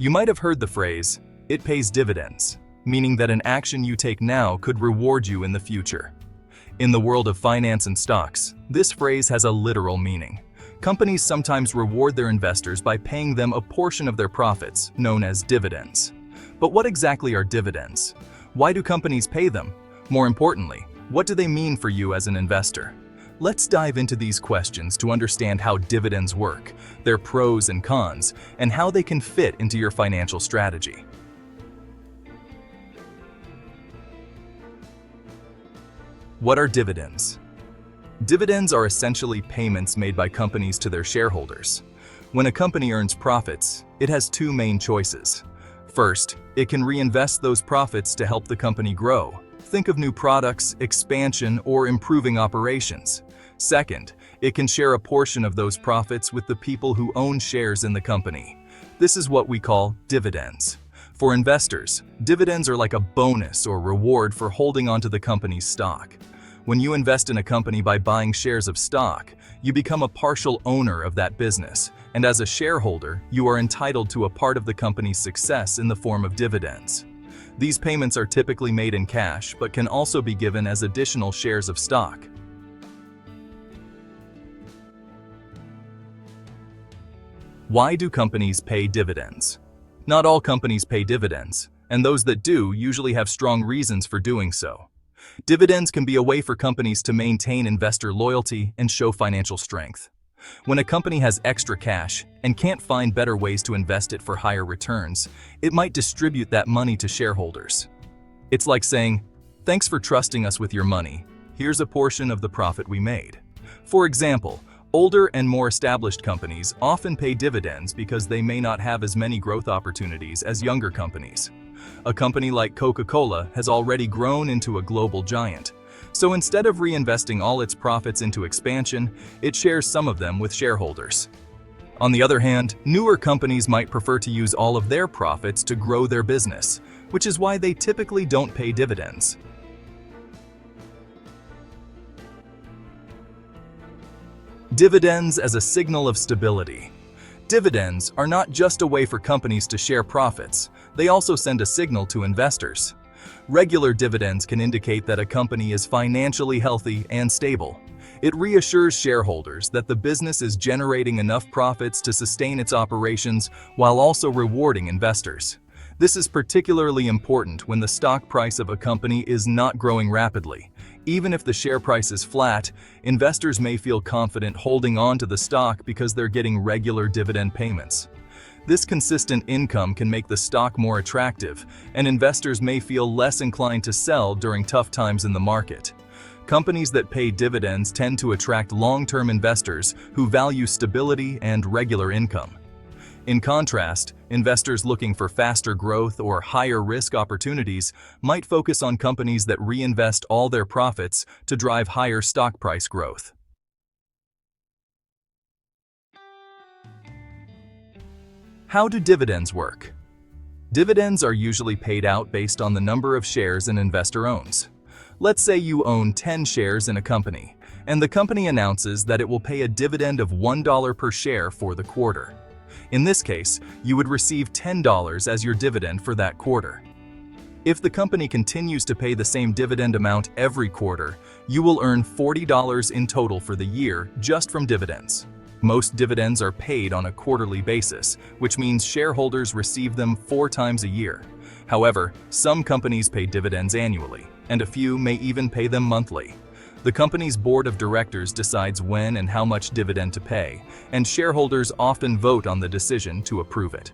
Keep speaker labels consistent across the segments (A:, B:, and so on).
A: You might have heard the phrase, "It pays dividends," meaning that an action you take now could reward you in the future. In the world of finance and stocks, this phrase has a literal meaning. Companies sometimes reward their investors by paying them a portion of their profits, known as dividends. But what exactly are dividends? Why do companies pay them? More importantly, what do they mean for you as an investor? Let's dive into these questions to understand how dividends work, their pros and cons, and how they can fit into your financial strategy. What are dividends? Dividends are essentially payments made by companies to their shareholders. When a company earns profits, it has two main choices. First, it can reinvest those profits to help the company grow. Think of new products, expansion, or improving operations. Second, it can share a portion of those profits with the people who own shares in the company. This is what we call dividends. For investors, dividends are like a bonus or reward for holding onto the company's stock. When you invest in a company by buying shares of stock, you become a partial owner of that business, and as a shareholder, you are entitled to a part of the company's success in the form of dividends. These payments are typically made in cash, but can also be given as additional shares of stock. Why do companies pay dividends? Not all companies pay dividends, and those that do usually have strong reasons for doing so. Dividends can be a way for companies to maintain investor loyalty and show financial strength. When a company has extra cash and can't find better ways to invest it for higher returns, it might distribute that money to shareholders. It's like saying, "Thanks for trusting us with your money. Here's a portion of the profit we made." For example, older and more established companies often pay dividends because they may not have as many growth opportunities as younger companies. A company like Coca-Cola has already grown into a global giant. So instead of reinvesting all its profits into expansion, it shares some of them with shareholders. On the other hand, newer companies might prefer to use all of their profits to grow their business, which is why they typically don't pay dividends. Dividends as a signal of stability. Dividends are not just a way for companies to share profits, they also send a signal to investors. Regular dividends can indicate that a company is financially healthy and stable. It reassures shareholders that the business is generating enough profits to sustain its operations while also rewarding investors. This is particularly important when the stock price of a company is not growing rapidly. Even if the share price is flat, investors may feel confident holding on to the stock because they're getting regular dividend payments. This consistent income can make the stock more attractive, and investors may feel less inclined to sell during tough times in the market. Companies that pay dividends tend to attract long-term investors who value stability and regular income. In contrast, investors looking for faster growth or higher risk opportunities might focus on companies that reinvest all their profits to drive higher stock price growth. How do dividends work? Dividends are usually paid out based on the number of shares an investor owns. Let's say you own 10 shares in a company, and the company announces that it will pay a dividend of $1 per share for the quarter. In this case, you would receive $10 as your dividend for that quarter. If the company continues to pay the same dividend amount every quarter, you will earn $40 in total for the year just from dividends. Most dividends are paid on a quarterly basis, which means shareholders receive them 4 times a year. However, some companies pay dividends annually, and a few may even pay them monthly. The company's board of directors decides when and how much dividend to pay, and shareholders often vote on the decision to approve it.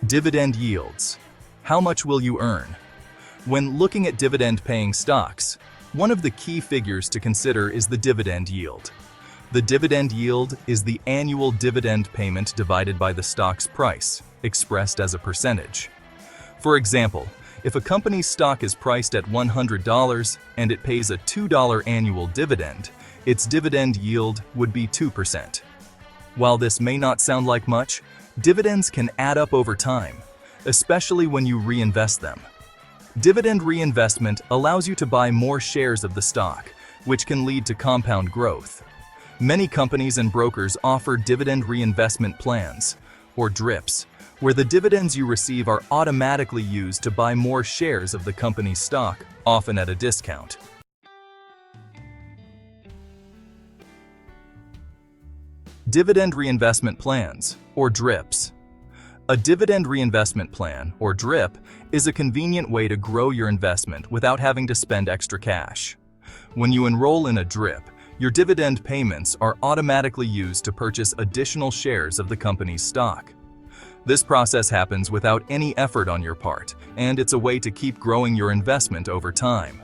A: Dividend yields. How much will you earn? When looking at dividend-paying stocks, one of the key figures to consider is the dividend yield. The dividend yield is the annual dividend payment divided by the stock's price, expressed as a percentage. For example, if a company's stock is priced at $100 and it pays a $2 annual dividend, its dividend yield would be 2%. While this may not sound like much, dividends can add up over time, especially when you reinvest them. Dividend reinvestment allows you to buy more shares of the stock, which can lead to compound growth. Many companies and brokers offer dividend reinvestment plans, or DRIPs, where the dividends you receive are automatically used to buy more shares of the company's stock, often at a discount. Dividend Reinvestment Plans, or DRIPs. A dividend reinvestment plan, or DRIP, is a convenient way to grow your investment without having to spend extra cash. When you enroll in a DRIP, your dividend payments are automatically used to purchase additional shares of the company's stock. This process happens without any effort on your part, and it's a way to keep growing your investment over time.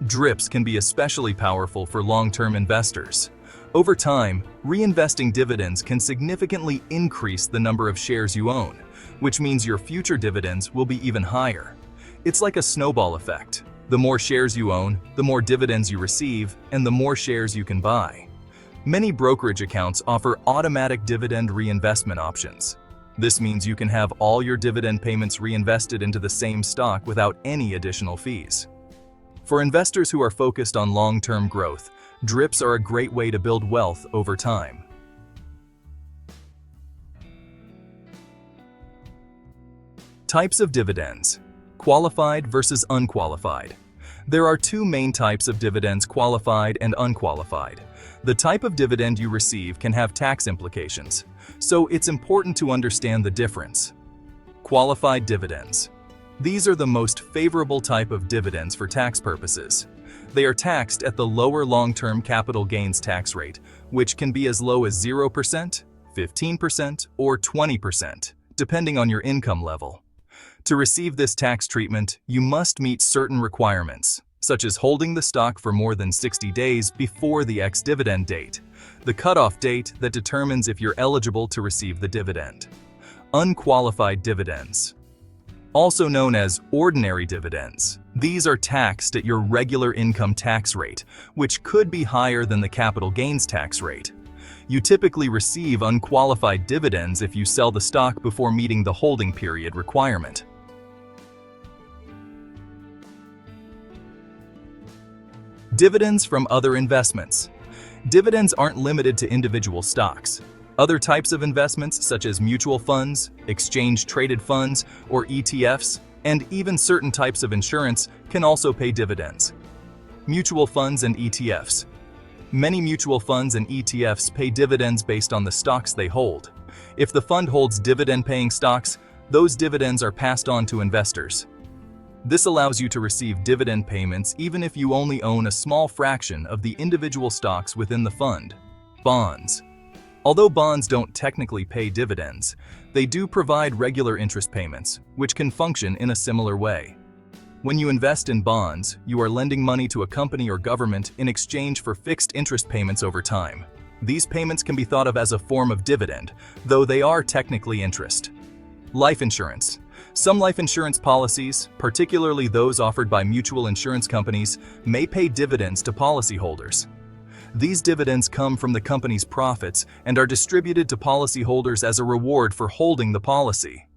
A: DRIPs can be especially powerful for long-term investors. Over time, reinvesting dividends can significantly increase the number of shares you own, which means your future dividends will be even higher. It's like a snowball effect. The more shares you own, the more dividends you receive, and the more shares you can buy. Many brokerage accounts offer automatic dividend reinvestment options. This means you can have all your dividend payments reinvested into the same stock without any additional fees. For investors who are focused on long-term growth, DRIPs are a great way to build wealth over time. Types of dividends: qualified versus unqualified. There are two main types of dividends: qualified and unqualified. The type of dividend you receive can have tax implications, so it's important to understand the difference. Qualified dividends. These are the most favorable type of dividends for tax purposes. They are taxed at the lower long-term capital gains tax rate, which can be as low as 0%, 15%, or 20%, depending on your income level. To receive this tax treatment, you must meet certain requirements, such as holding the stock for more than 60 days before the ex-dividend date, the cutoff date that determines if you're eligible to receive the dividend. Unqualified dividends, also known as ordinary dividends. These are taxed at your regular income tax rate, which could be higher than the capital gains tax rate. You typically receive unqualified dividends if you sell the stock before meeting the holding period requirement. Dividends from other investments. Dividends aren't limited to individual stocks. Other types of investments, such as mutual funds, exchange-traded funds, or ETFs, and even certain types of insurance, can also pay dividends. Mutual funds and ETFs. Many mutual funds and ETFs pay dividends based on the stocks they hold. If the fund holds dividend-paying stocks, those dividends are passed on to investors. This allows you to receive dividend payments even if you only own a small fraction of the individual stocks within the fund. Bonds. Although bonds don't technically pay dividends, they do provide regular interest payments, which can function in a similar way. When you invest in bonds, you are lending money to a company or government in exchange for fixed interest payments over time. These payments can be thought of as a form of dividend, though they are technically interest. Life insurance. Some life insurance policies, particularly those offered by mutual insurance companies, may pay dividends to policyholders. These dividends come from the company's profits and are distributed to policyholders as a reward for holding the policy.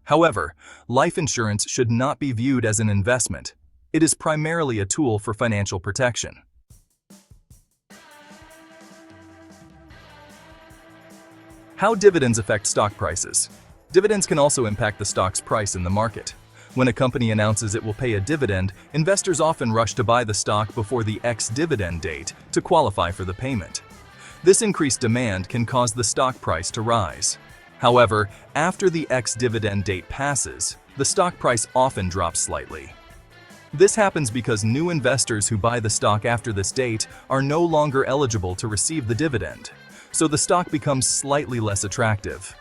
A: However, life insurance should not be viewed as an investment. It is primarily a tool for financial protection. How dividends affect stock prices. Dividends can also impact the stock's price in the market. When a company announces it will pay a dividend, investors often rush to buy the stock before the ex-dividend date to qualify for the payment. This increased demand can cause the stock price to rise. However, after the ex-dividend date passes, the stock price often drops slightly. This happens because new investors who buy the stock after this date are no longer eligible to receive the dividend, so the stock becomes slightly less attractive.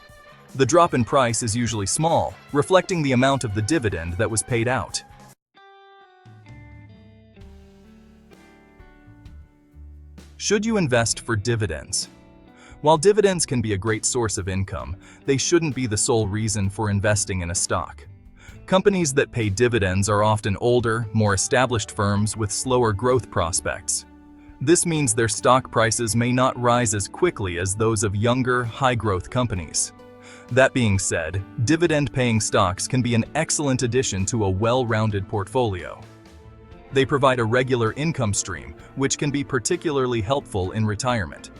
A: The drop in price is usually small, reflecting the amount of the dividend that was paid out. Should you invest for dividends? While dividends can be a great source of income, they shouldn't be the sole reason for investing in a stock. Companies that pay dividends are often older, more established firms with slower growth prospects. This means their stock prices may not rise as quickly as those of younger, high-growth companies. That being said, dividend-paying stocks can be an excellent addition to a well-rounded portfolio. They provide a regular income stream, which can be particularly helpful in retirement.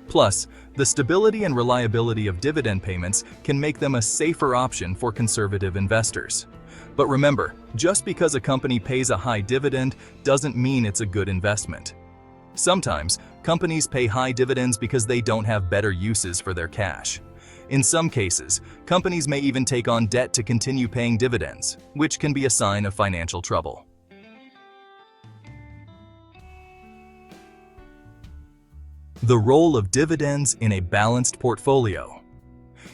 A: Plus, the stability and reliability of dividend payments can make them a safer option for conservative investors. But remember, just because a company pays a high dividend doesn't mean it's a good investment. Sometimes, companies pay high dividends because they don't have better uses for their cash. In some cases, companies may even take on debt to continue paying dividends, which can be a sign of financial trouble. The role of dividends in a balanced portfolio.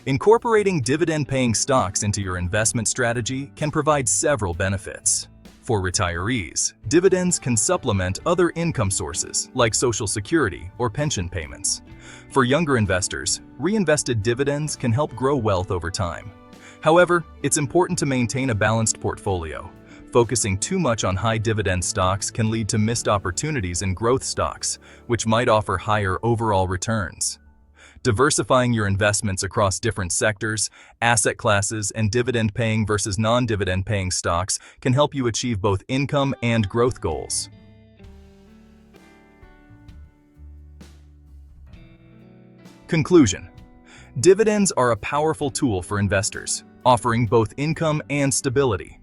A: Incorporating dividend-paying stocks into your investment strategy can provide several benefits. For retirees, dividends can supplement other income sources like Social Security or pension payments. For younger investors, reinvested dividends can help grow wealth over time. However, it's important to maintain a balanced portfolio. Focusing too much on high dividend stocks can lead to missed opportunities in growth stocks, which might offer higher overall returns. Diversifying your investments across different sectors, asset classes, and dividend-paying versus non-dividend-paying stocks can help you achieve both income and growth goals. Conclusion: dividends are a powerful tool for investors, offering both income and stability.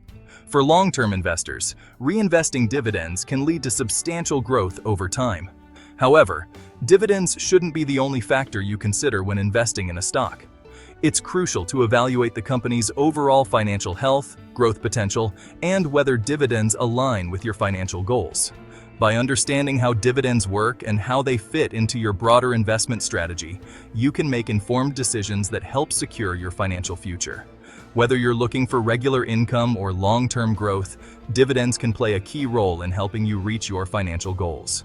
A: For long-term investors, reinvesting dividends can lead to substantial growth over time. However, dividends shouldn't be the only factor you consider when investing in a stock. It's crucial to evaluate the company's overall financial health, growth potential, and whether dividends align with your financial goals. By understanding how dividends work and how they fit into your broader investment strategy, you can make informed decisions that help secure your financial future. Whether you're looking for regular income or long-term growth, dividends can play a key role in helping you reach your financial goals.